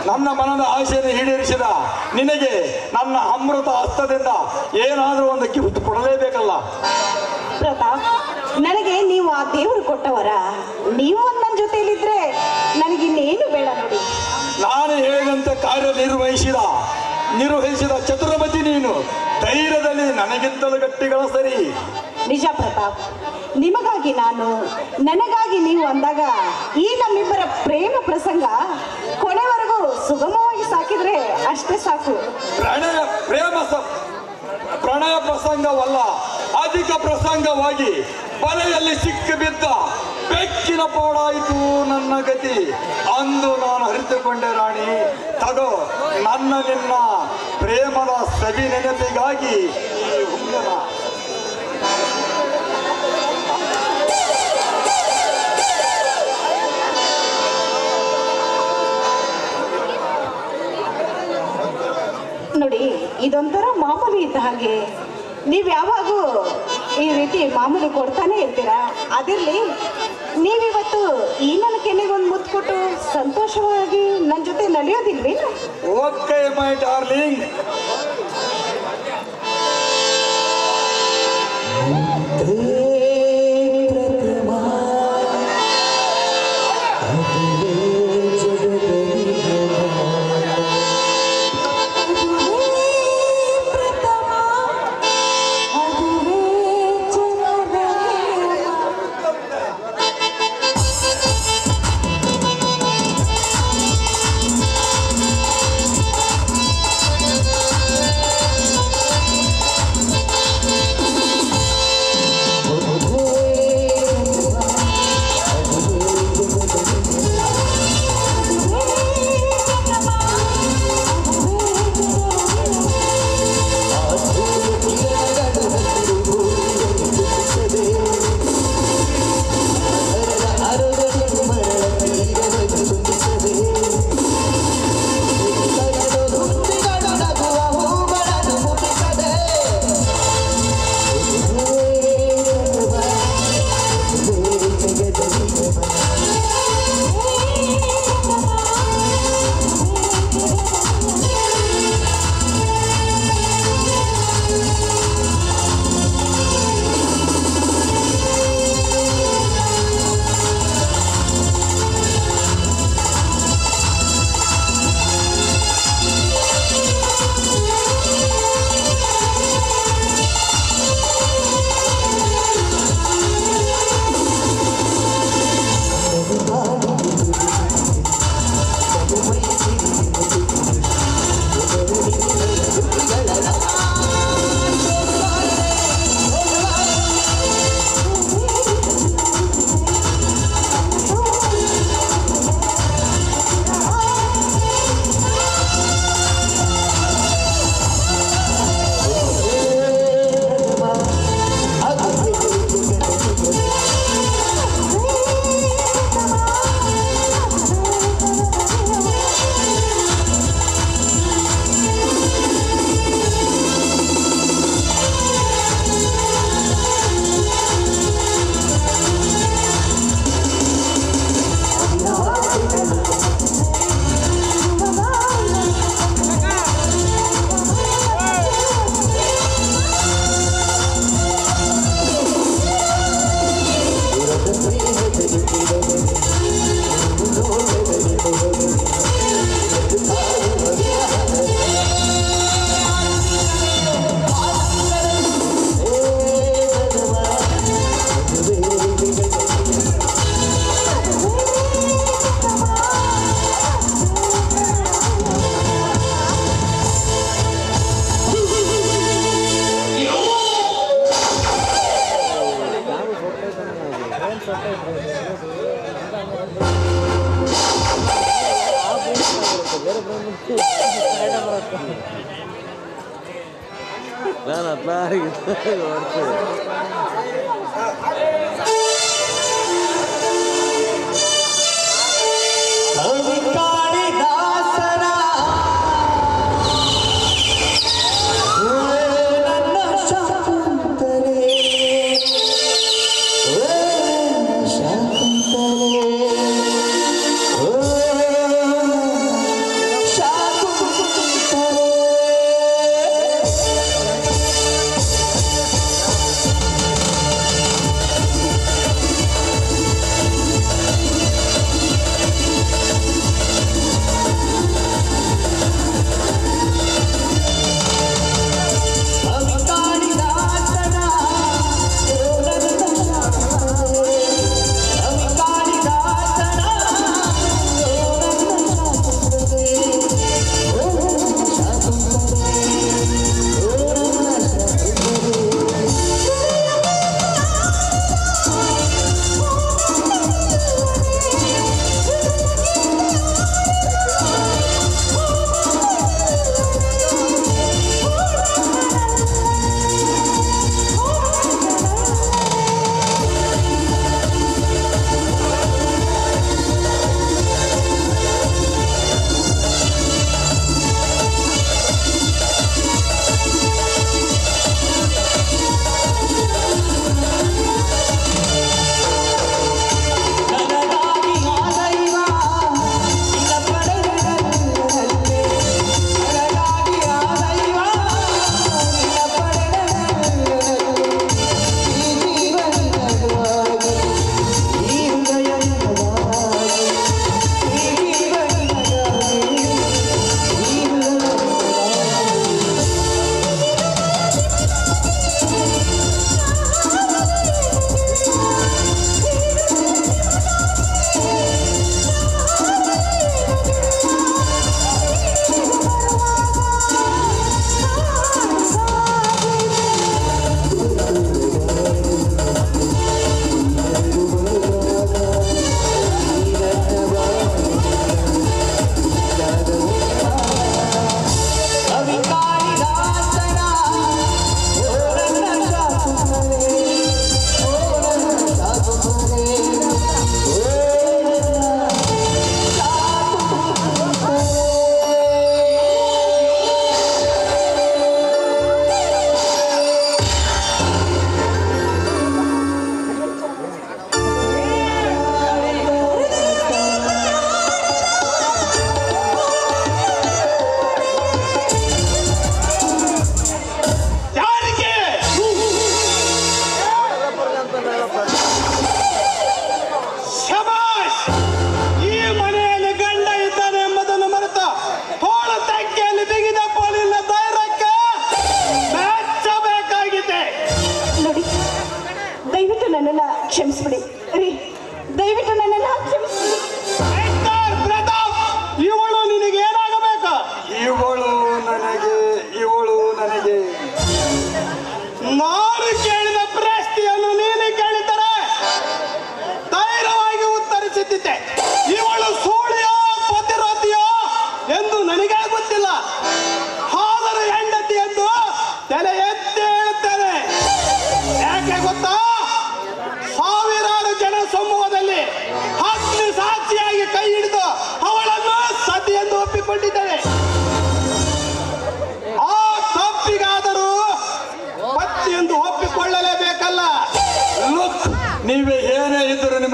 ನನ್ನ ಮನದ ಆಶೆಯನ್ನು ಈಡೇರಿಸಿದ ನಿನಗೆ ನನ್ನ ಅಮೃತ ಹಸ್ತದಿಂದ ಏನಾದರೂ ಒಂದು ಗಿಫ್ಟ್ ಕೊಡಲೇಬೇಕಲ್ಲ. ಪ್ರತಾಪ್, ನನಗೆ ನೀವು ಆ ದೇವರು ಕೊಟ್ಟವರ. ನೀವು ನನ್ನ ಜೊತೆಯಲ್ಲಿದ್ರೆ ನನಗಿನ್ನೇನು ಬೇಡ ನೋಡಿ. ನಾನು ಹೇಳಿದಂತೆ ಕಾರ್ಯ ನಿರ್ವಹಿಸಿದ ಚತುರ್ಮತಿ ನೀನು. ಧೈರ್ಯದಲ್ಲಿ ನನಗಿಂತಲೂ ಗಟ್ಟಿಗಳ ಸರಿ. ನಿಜ ಪ್ರತಾಪ್, ನಿಮಗಾಗಿ ನಾನು, ನನಗಾಗಿ ನೀವು ಅಂದಾಗ ಈ ನಮ್ಮಿಬ್ಬರ ಪ್ರೇಮ ಪ್ರಸಂಗ ಕೊನೆವರೆಗೂ ಸುಗಮವಾಗಿ ಸಾಕಿದ್ರೆ ಅಷ್ಟೇ ಸಾಕು. ಪ್ರಣಯ ಪ್ರಸಂಗವಲ್ಲ, ಅಧಿಕ ಪ್ರಸಂಗವಾಗಿ ಬಲೆಯಲ್ಲಿ ಸಿಕ್ಕಿ ಬಿದ್ದ ಬೆಕ್ಕಿನ ಪಾಡಾಯಿತು ನನ್ನ ಗತಿ. ಅಂದು ನಾನು ಅರಿತುಕೊಂಡೆ ರಾಣಿ. ತಗೋ ನಿನ್ನ ಪ್ರೇಮದ ಸವಿ ನೆನಪಿಗಾಗಿ ಈ ಉಂಗುರ. ನೋಡಿ, ಇದೊಂಥರ ಮಾಮೂಲಿ ಇದ್ದ ಹಾಗೆ. ನೀವು ಯಾವಾಗೂ ಈ ರೀತಿ ಮಾಮೂಲಿ ಕೊಡ್ತಾನೆ ಇರ್ತೀರಾ. ಅದಿರಲಿ, ನೀವಿವತ್ತು ಈ ನನ್ನ ಕೆನೆಗೊಂದು ಮುತ್ತು ಕೊಟ್ಟು ಸಂತೋಷವಾಗಿ ನನ್ನ ಜೊತೆ ನಲಿಯೋದಿಲ್ವಿ? Okay my darling. ನಾನು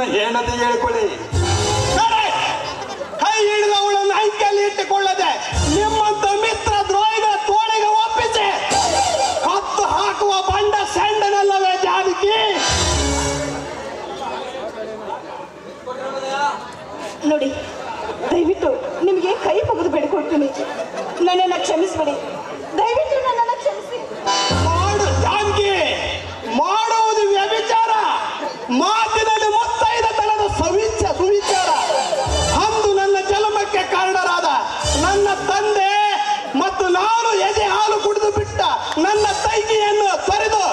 ನನ್ನ ಹೆಂಡತಿ ಹೇಳಿಕೊಳ್ಳಿ. ಕೈ ಹಿಡಿದವಳನ್ನು ಅಂಕೆಯಲ್ಲಿ ಇಟ್ಟುಕೊಳ್ಳದೆ ನಿಮ್ಮಂತ ಮಿತ್ರ ದ್ರೋಹಿಗಳ ತೋಳಿಗೆ ಒಪ್ಪಿಸಿ ಕತ್ತು ಹಾಕುವ ಬಂಡ ಸೆಂಡನಲ್ಲವೇ ಜಾನಕಿ? ನೋಡಿ, ದಯವಿಟ್ಟು ನಿಮಗೆ ಕೈ ಮುಗಿದು ಬೇಡ್ಕೊಳ್ತೀನಿ, ನನ್ನನ್ನು ಕ್ಷಮಿಸ್ಬೇಡಿ. ದಯವಿಟ್ಟು ನನ್ನನ್ನು ಕ್ಷಮಿಸಿ. ಮಾಡು ಜಾನಕಿ, ಮಾಡುವುದು ವ್ಯಭಿಚಾರ, ಮಾತಿನಲ್ಲಿ ಮುತ್ತೈದತನದ ಸುವಿಚಾರ. ಅಂದು ನನ್ನ ಜನ್ಮಕ್ಕೆ ಕಾರಣರಾದ ನನ್ನ ತಂದೆ ಮತ್ತು ನಾನು ಎದೆ ಹಾಲು ಕುಡಿದು ಬಿಟ್ಟ ನನ್ನ ತಂಗಿಯನ್ನು ತೊರೆದು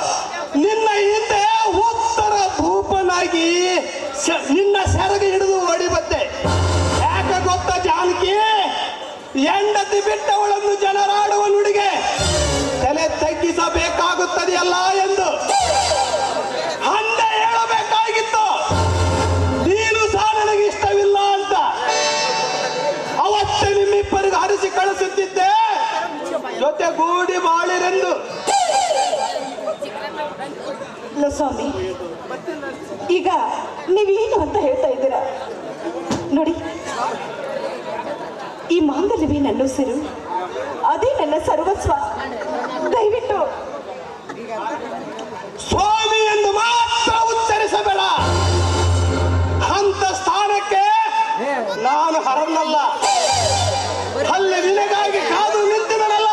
ನಿನ್ನ ಹಿಂದೆ ಉತ್ತರ ಭೂಪನಾಗಿ ನಿನ್ನ ಸೆರಗು ಹಿಡಿದು ಓಡಿ ಬಂದೆ. ಯಾಕೆ ಗೊತ್ತಾ ಜಾನಕಿ? ಹೆಂಡತಿ ಬಿಟ್ಟವಳನ್ನು ಜನರಾಡುವ ನುಡಿಗೆ ತಲೆ ತಗ್ಗಿಸಬೇಕಾಗುತ್ತದೆಯಲ್ಲ ಎಂದು ಅಂದೆ ಹೇಳಬೇಕಾಗಿತ್ತು. ನೀನು ಸಹ ನನಗೆ ಇಷ್ಟವಿಲ್ಲ ಅಂತ ಅವತ್ತೇ ನಿಮ್ಮಿಬ್ಬರಿಗೆ ಹರಿಸಿ ಕಳಿಸುತ್ತಿದ್ದೆ, ಜೊತೆಗೂಡಿ ಬಾಳಿರೆಂದು. ಇಲ್ಲ ಸ್ವಾಮಿ, ಈಗ ನೀವೇನು ಅಂತ ಹೇಳ್ತಾ ಇದ್ದೀರಾ? ನೋಡಿ, ಈ ಮಾಂಗಲ್ಯವೇ ನನ್ನ ಉಸಿರು, ಅದೇ ನನ್ನ ಸರ್ವಸ್ವ. ದಯವಿಟ್ಟು ಸ್ವಾಮಿ ಎಂದು ಮಾತ್ರ ಉಚ್ಚರಿಸಬೇಡ. ಅಂತ ಸ್ಥಾನಕ್ಕೆ ನಾನು ಹರನಲ್ಲ. ಅಲ್ಲಿ ನಿನಗಾಗಿ ಕಾದು ನಿಂತಿದನಲ್ಲ.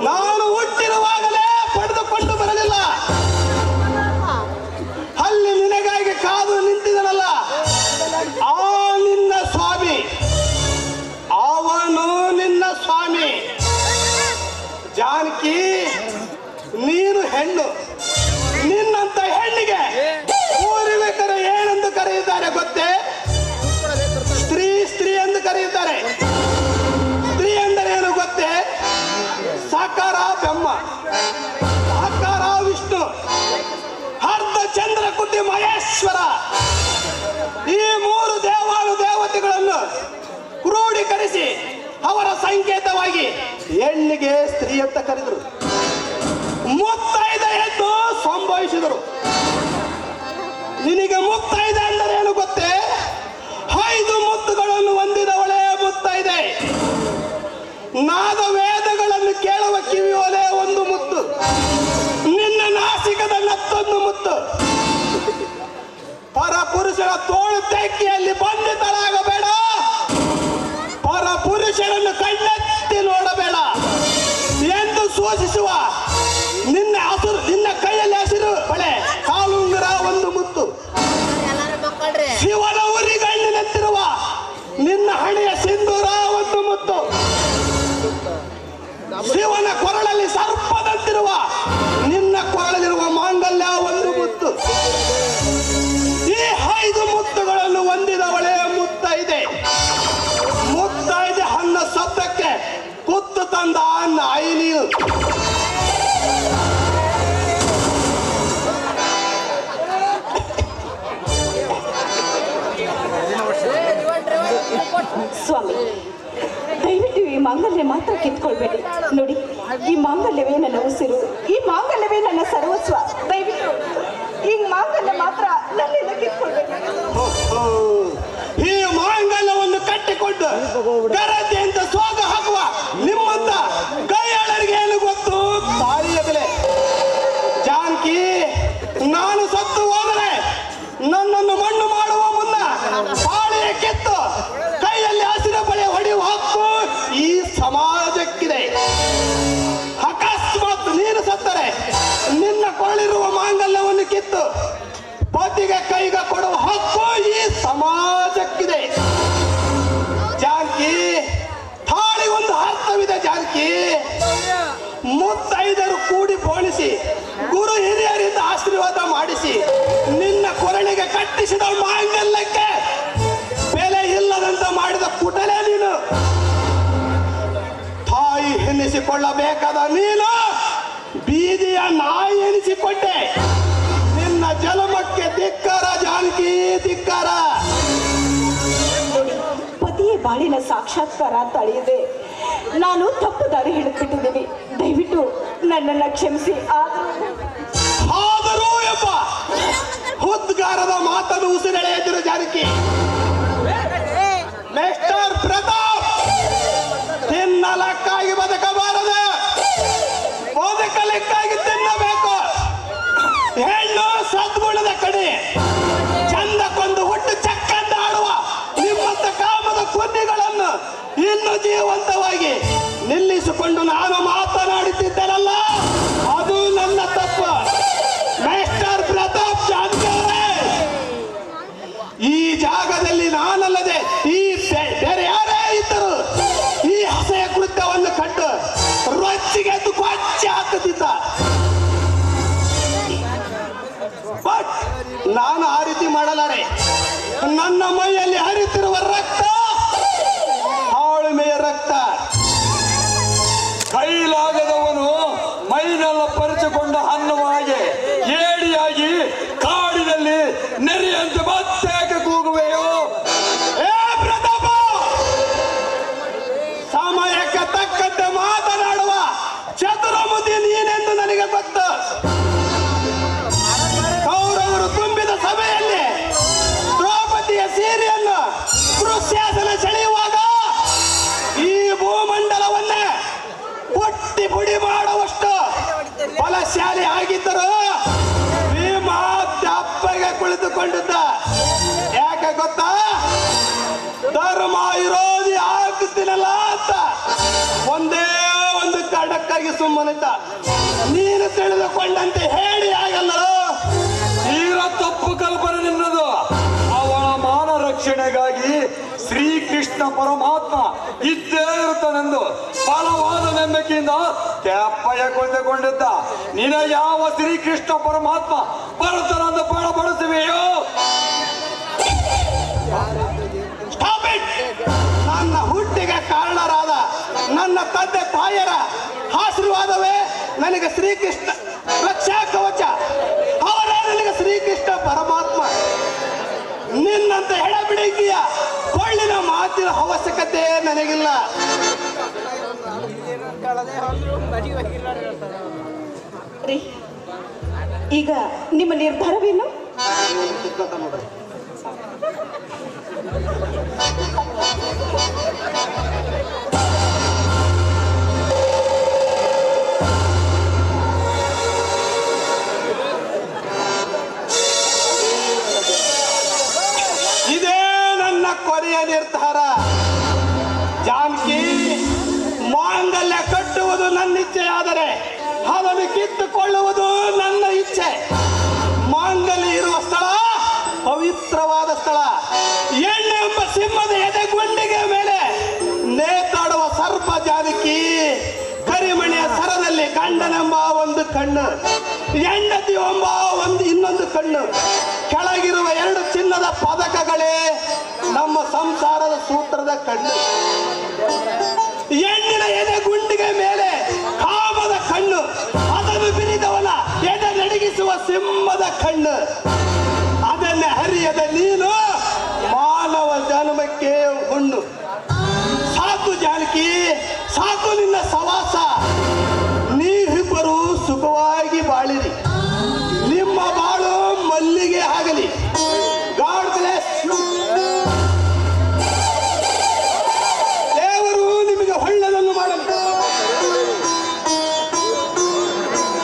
ನಾನು ಹುಟ್ಟಿರುವಾಗಲೇ ಪಡೆದುಕೊಂಡು ಬರಲಿಲ್ಲ. ಅಲ್ಲಿ ನಿನಗಾಗಿ ಕಾದು ನಿಂತಿದನಲ್ಲ, ಆ ನಿನ್ನ ಸ್ವಾಮಿ, ಅವನು ನಿನ್ನ ಸ್ವಾಮಿ. ಜಾನಕಿ, ನೀನು ಹೆಣ್ಣು. ನಿನ್ನಂತ ಹೆಣ್ಣಿಗೆ ಪೂರ್ವಿಕರು ಏನೆಂದು ಕರೆಯುತ್ತಾರೆ ಗೊತ್ತೇ? ಸ್ತ್ರೀ ಎಂದು ಕರೆಯುತ್ತಾರೆ. ಸ್ತ್ರೀ ಎಂದರೆ ಏನು ಗೊತ್ತೇ? ಸಾಕಾರ ಬ್ರಹ್ಮ, ಸಾಕಾರ ವಿಷ್ಣು, ಅರ್ಧ ಚಂದ್ರಕುಟಿ ಮಹೇಶ್ವರ. ಈ ಮೂರು ದೇವತೆಗಳನ್ನು ಕ್ರೋಢೀಕರಿಸಿ ಅವರ ಸಂಕೇತವಾಗಿ ಹೆಣ್ಣಿಗೆ ಸ್ತ್ರೀ ಅಂತ ಕರೆದರು. ಮುತ್ತೈದ ಎಂದು ಸಂಭವಿಸಿದರು. ನಿನಗೆ ಮುತ್ತೈದೆ ಅಂದರೆ ಏನು ಗೊತ್ತೇ? 5 ಮುತ್ತುಗಳನ್ನು ಹೊಂದಿದವಳೇ ಮುತ್ತೈದೆ. ನಾದ ವೇದಗಳನ್ನು ಕೇಳುವ ಕಿವಿಯೋಲೆ ಒಂದು ಮುತ್ತು, ನಿನ್ನ ನಾಸಿಕದ ಮತ್ತೊಂದು ಮುತ್ತು. ಪರ ಪುರುಷರ ತೋಳು ತೆಕ್ಕಿಯಲ್ಲಿ ಬಂಧಿತಳಾಗಬೇಡ. ಪರ ಪುರುಷರನ್ನು ಕಣ್ಣೆತ್ತಿ ನೋಡಬೇಡ ಎಂದು ಸೂಚಿಸುವ ನಿನ್ನ ಕೈಯಲ್ಲಿ ಹಸಿರು ಬಳೆ, ಕಾಲುಂಗುರ ಒಂದು ಮುತ್ತು. ಶಿವನ ಉರಿಗಣ್ಣಿನಂತಿರುವ ನಿನ್ನ ಹಣೆಯ ಸಿಂಧೂರ ಒಂದು ಮುತ್ತು. ಶಿವನ ಕೊರಳಲ್ಲಿ ಸರ್ಪದಂತಿರುವ ನಿನ್ನ ಕೊರಳಲ್ಲಿರುವ ಮಾಂಗಲ್ಯ ಒಂದು ಮುತ್ತು. ಈ 5 ಮುತ್ತುಗಳನ್ನು ಹೊಂದಿದವಳೇ ಮುತ್ತೈದೆ. ಮುತ್ತೈದೆ ಅನ್ನೋ ಶಬ್ದಕ್ಕೆ ಕುತ್ತು ತಂದ ನಾಯಿ ನೀನು. ಸ್ವಾಮಿ, ದಯವಿಟ್ಟು ಈ ಮಾಂಗಲ್ಯ ಮಾತ್ರ ಕಿತ್ಕೊಳ್ಬೇಡಿ. ನೋಡಿ, ಈ ಮಾಂಗಲ್ಯವೇ ನನ್ನ ಉಸಿರು, ಈ ಮಾಂಗಲ್ಯವೇ ನನ್ನ ಸರ್ವಸ್ವ. ದಯವಿಟ್ಟು ಈ ಮಾಂಗಲ್ಯ ಮಾತ್ರ ನನ್ನಿಂದ ಕಿತ್ಕೊಳ್ಬೇಡಿ. ಈ ಮಾಂಗಲ್ಯವನ್ನು ಕಟ್ಟಿಕೊಂಡು ಗರತಿ ಅಂತ ಸೋಗ ಹಾಕುವ ನಿಮ್ಮಂತ ಕೈಯಾಳರಿಗೆ ಏನು ಗೊತ್ತು ತಾಳಿಯ ಬೆಲೆ? ಜಾನಕಿ, ನಾನು ಸತ್ತು ಹೋದರೆ ನನ್ನನ್ನು ಮಣ್ಣು ಮಾಡುವ ಮುನ್ನ ತಾಳಿಯ ಕಿತ್ತು ಕೈಯಲ್ಲಿ ಹಸಿರು ಬಳೆ ಹೊಡೆಯುವ ಹಕ್ಕು ಈ ಸಮಾಜಕ್ಕಿದೆ. ಅಕಸ್ಮಾತ್ ನೀನು ಸತ್ತರೆ ನಿನ್ನ ಕೊರಳಿರುವ ಮಾಂಗಲ್ಯವನ್ನು ಕಿತ್ತು ಪತಿಗೆ ಕೈಗೆ ಕೊಡುವ ಹಕ್ಕು ಈ ಸಮಾಜಕ್ಕಿದೆ. ಜಾನಕಿ, ತಾಳಿ ಒಂದು ಅರ್ಥವಿದೆ ಜಾನಕಿ. ಮುತ್ತೈದರು ಕೂಡಿ ಬೋಣಿಸಿ ಗುರು ಹಿರಿಯರಿಂದ ಆಶೀರ್ವಾದ ಮಾಡಿಸಿ ನಿನ್ನ ಕೊರಳಿಗೆ ಕಟ್ಟಿಸಿದ ಮಾಂಗಲ್ಯಕ್ಕೆ ಬೆಲೆ ಇಲ್ಲದಂತ ಮಾಡಿದ ಕುಟಲೆ ನೀನು. ತಾಯಿ ಎನಿಸಿಕೊಳ್ಳಬೇಕಾದ ನೀನು ಬೀದಿಯ ನಾಯಿ ಎನಿಸಿಕೊಂಡೆ. ನಿನ್ನ ಜನ್ಮಕ್ಕೆ ಧಿಕ್ಕಾರ ಜಾನಕಿ, ಧಿಕ್ಕಾರ. ಪತಿಯೇ ಬಾಳಿನ ಸಾಕ್ಷಾತ್ಕಾರ ಅಂತ ಅಳಿಯದೆ ನಾನು ತಪ್ಪು ದಾರಿ ಹಿಡಿದ್ಬಿಟ್ಟಿದ್ದೀನಿ. ದಯವಿಟ್ಟು ನನ್ನನ್ನು ಕ್ಷಮಿಸಿ. ಆದರೂ ಎಂಬ ಜೀವಂತವಾಗಿ ನಿಲ್ಲಿಸಿಕೊಂಡು ನಾನು ಮಾತನಾಡುತ್ತಿದ್ದೇನಲ್ಲ, ಅದು ನನ್ನ ತಪ್ಪು. ಮಿಸ್ಟರ್ ಪ್ರತಾಪ್ ಜಾನ್ಕರೇ, ಈ ಜಾಗದಲ್ಲಿ ನಾನಲ್ಲದೆ ಈ ಬೇರೆ ಯಾರೇ ಇದ್ದರು ಈ ಹಸೆಯ ಕೃತ್ಯವನ್ನು ಕಂಡು ರೊಚ್ಚಿಗೆದ್ದು ಕೊಚ್ಚಿ ಹಾಕುತ್ತಿದ್ದ. ಬಟ್ ನಾನು ಆ ರೀತಿ ಮಾಡಲಾರೆ. ನನ್ನ ಮೈಯಲ್ಲಿ ಹರಿತಿರುವ ರಕ್ತ ತಾಳ್ಮೆಯ ರಕ್ತ. ಕೈಲಾಗದವನು ಮೈನೆಲ್ಲ ಪರಿಚಿಕೊಂಡ ಅನ್ನುವ ಹಾಗೆ ಏಡಿಯಾಗಿ ಕಾಡಿನಲ್ಲಿ ನೆರೆಯಂತೆ ಮತ್ತೆ ಕೂಗುವೆಯೋ? ಏ ಪ್ರತಾಪ, ಸಮಯಕ್ಕೆ ತಕ್ಕಂತೆ ಮಾತನಾಡುವ ಚತುರಮುದಿ ನೀನೆಂದು ನನಗೆ ಗೊತ್ತು. ಕೌರವರು ತುಂಬಿದ ಸಭೆಯಲ್ಲಿ ದ್ರೌಪದಿಯ ಸೀರೆಯನ್ನು ದುಶ್ಯಾಸನ ಸೆಳೆಯುವಾಗ ಈ ಭೂಮಂಡಲವನ್ನೇ ಪುಟ್ಟಿ ಪುಡಿ ಮಾಡುವಷ್ಟು ಬಲಶಾಲಿ ಆಗಿದ್ದರು ಭೀಮ ದಪ್ಪಗೆ ಕುಳಿತುಕೊಂಡಿದ್ದ. ಯಾಕೆ ಗೊತ್ತಾ? ಧರ್ಮ ವಿರೋಧಿ ಆಗುತ್ತೀನಲ್ಲ ಅಂತ ಒಂದೇ ಒಂದು ಕಾರಣಕ್ಕಾಗಿ ಸುಮ್ಮನಿದ್ದ. ನೀನು ತಿಳಿದುಕೊಂಡಂತೆ ಹೇಳಿ ಆಗಲ್ಲೋ. ತೀರ ತಪ್ಪು ಕಲ್ಪನೆ ನಿನ್ನದು. ಅವಳ ಮಾನ ರಕ್ಷಣೆಗಾಗಿ ಶ್ರೀಕೃಷ್ಣ ಪರಮಾತ್ಮ ಇದ್ದೇ ಇರುತ್ತಾನೆಂದು ಬಲವಾದ ನಂಬಿಕೆಯಿಂದ ತೆಪ್ಪಯ್ಯ ಕುಳಿತುಕೊಂಡಿದ್ದ. ನಿನ ಯಾವ ಶ್ರೀಕೃಷ್ಣ ಪರಮಾತ್ಮ ಬರುತ್ತಾನೆಂದು ಬಡಬಡಿಸುವೆಯೋ? ನನ್ನ ಹುಟ್ಟಿಗೆ ಕಾರಣರಾದ ನನ್ನ ತಂದೆ ತಾಯರ ಆಶೀರ್ವಾದವೇ ನನಗೆ ಶ್ರೀಕೃಷ್ಣ ರಕ್ಷಾ ಕವಚ. ಅವರೇ ನನಗೆ ಶ್ರೀಕೃಷ್ಣ ಪರಮಾತ್ಮ. ನಿನ್ನಂತ ಎಡಬಿಡಿಕೆಯ ಕೊಳ್ಳಿನ ಮಾತಿನ ಅವಶ್ಯಕತೆ ನನಗಿಲ್ಲ. ರೀ, ಈಗ ನಿಮ್ಮ ನಿರ್ಧಾರವೇನು? ಇದೇ ನನ್ನ ಕೊನೆಯ ನಿರ್ಧಾರ. ಜಾನಕಿ, ಮಾಂಗಲ್ಯ ಕಟ್ಟುವುದು ನನ್ನ ಇಚ್ಛೆ, ಆದರೆ ಅದನ್ನು ಕಿತ್ತುಕೊಳ್ಳುವುದು ನನ್ನ ಇಚ್ಛೆ. ಮಾಂಗಲ್ಯ ಇರುವ ಸ್ಥಳ ಪವಿತ್ರವಾದ ಸ್ಥಳ. ಎಣ್ಣೆಂಬ ಸಿಂಹದ ಎದೆಗುಂಡಿಗೆ ಮೇಲೆ ನೇತಾಡುವ ಸರ್ಪ ಜಾನಕಿ. ಕರಿಮಣಿಯ ಸರದಲ್ಲಿ ಗಂಡನೆಂಬ ಒಂದು ಕಣ್ಣು, ಹೆಂಡತಿ ಎಂಬ ಇನ್ನೊಂದು ಕಣ್ಣು. ಕೆಳಗಿರುವ 2 ಚಿನ್ನದ ಪದಕಗಳೇ ನಮ್ಮ ಸಂಸಾರದ ಸೂತ್ರದ ಕಣ್ಣು. ಹೆಣ್ಣಿನ ಎದೆಗುಂಡಿಗೆ ಮೇಲೆ ಕಾಮದ ಕಣ್ಣು, ಅದನ್ನು ಬಿರಿದವನ ಎದೆ ನಡಗಿಸುವ ಸಿಂಹದ ಕಣ್ಣು.